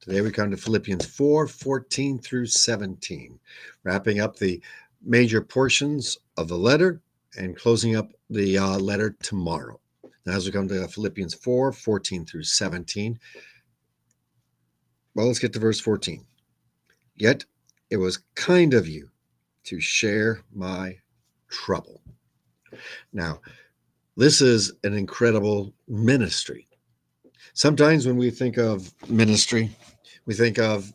Today we come to Philippians 4:14 through 17, wrapping up the major portions of the letter and closing up the letter tomorrow. Now, as we come to Philippians 4:14 through 17, well, let's get to verse 14. Yet it was kind of you to share my trouble. Now, this is an incredible ministry. Sometimes when we think of ministry, we think of,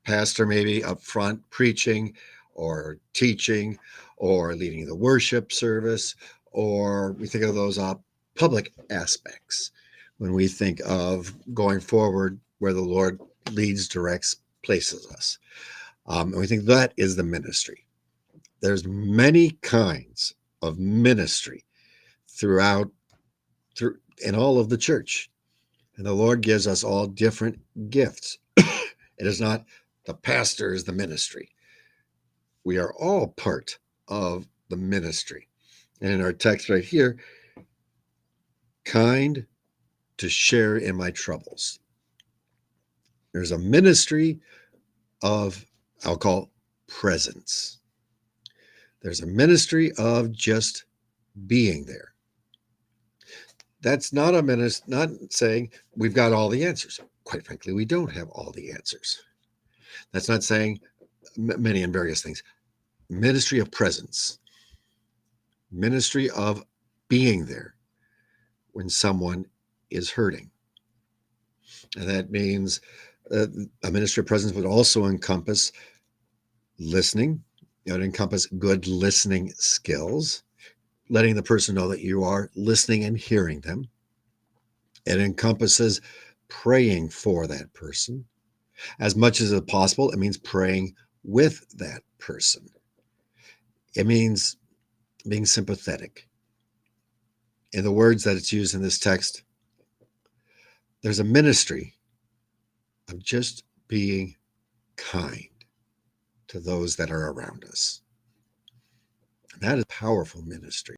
pastor maybe up front preaching or teaching or leading the worship service, or we think of those public aspects when we think of going forward where the Lord leads, directs, places us. And we think that is the ministry. There's many kinds of ministry through in all of the church. And the Lord gives us all different gifts. It is not the pastor is the ministry. We are all part of the ministry. And in our text right here, kind to share in my troubles. There's a ministry of, I'll call, presence. There's a ministry of just being there. That's not not saying we've got all the answers. Quite frankly, we don't have all the answers. That's not saying many and various things. Ministry of presence. Ministry of being there when someone is hurting. And that means a ministry of presence would also encompass listening. It would encompass good listening skills, letting the person know that you are listening and hearing them. It encompasses praying for that person. As much as possible, it means praying with that person. It means being sympathetic. In the words that it's used in this text, there's a ministry of just being kind to those that are around us. That is powerful ministry.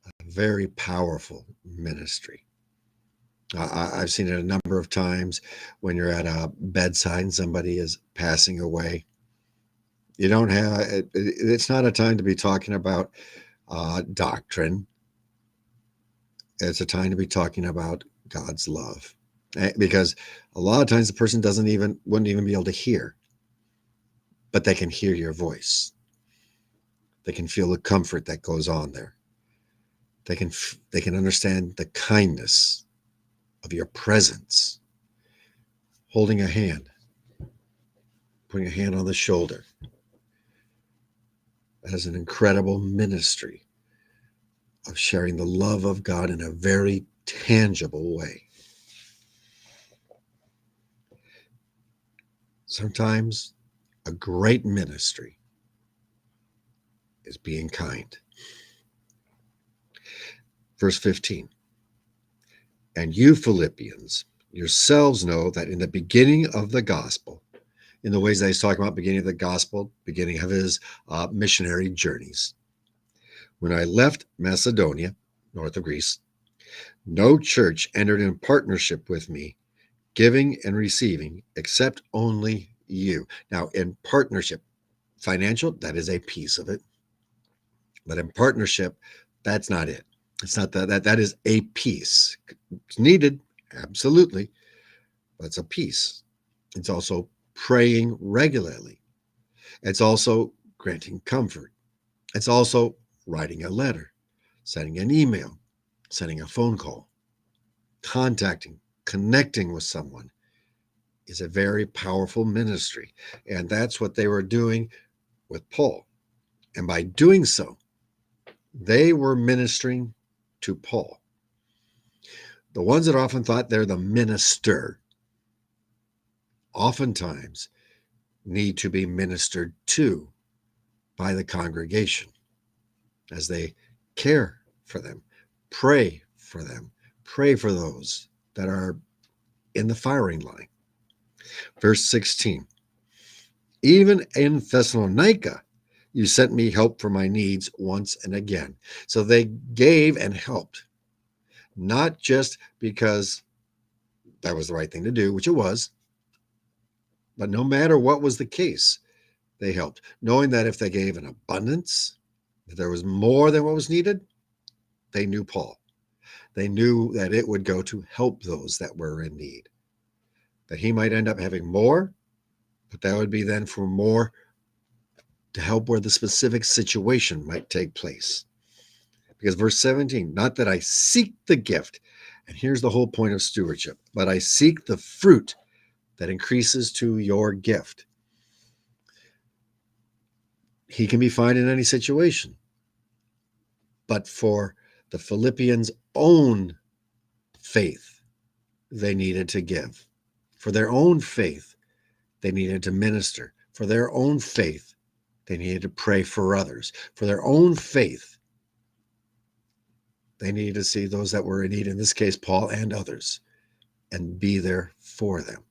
A very powerful ministry. I've seen it a number of times when you're at a bedside and somebody is passing away. You don't have, it's not a time to be talking about doctrine. It's a time to be talking about God's love. Because a lot of times the person wouldn't even be able to hear, but they can hear your voice. They can feel the comfort that goes on there. They can understand the kindness of your presence, holding a hand, putting a hand on the shoulder. That is an incredible ministry of sharing the love of God in a very tangible way. Sometimes a great ministry is being kind. Verse 15. And you, Philippians, yourselves know that in the beginning of the gospel, in the ways that he's talking about, beginning of the gospel, beginning of his missionary journeys, when I left Macedonia, north of Greece, no church entered in partnership with me, giving and receiving, except only you. Now, in partnership, financial, that is a piece of it. But in partnership, that's not it. It's not that is a piece. It's needed, absolutely, but it's a piece. It's also praying regularly. It's also granting comfort. It's also writing a letter, sending an email, sending a phone call, contacting, connecting with someone is a very powerful ministry. And that's what they were doing with Paul. And by doing so, they were ministering to Paul. The ones that often thought they're the minister oftentimes need to be ministered to by the congregation as they care for them, pray for them, pray for those that are in the firing line. Verse 16, even in Thessalonica, you sent me help for my needs once and again. So they gave and helped, not just because that was the right thing to do, which it was. But no matter what was the case, they helped, knowing that if they gave an abundance, if there was more than what was needed, they knew Paul. They knew that it would go to help those that were in need, that he might end up having more, but that would be then for more to help where the specific situation might take place. Because verse 17, not that I seek the gift, and here's the whole point of stewardship, but I seek the fruit that increases to your gift. He can be found in any situation. But for the Philippians' own faith, they needed to give. For their own faith, they needed to minister. For their own faith, they needed to pray for others. For their own faith, they needed to see those that were in need, in this case, Paul and others, and be there for them.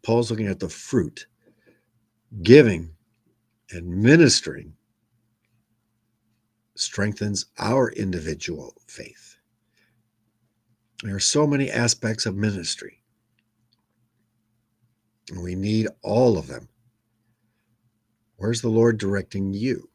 Paul's looking at the fruit. Giving and ministering strengthens our individual faith. There are so many aspects of ministry, and we need all of them. Where's the Lord directing you?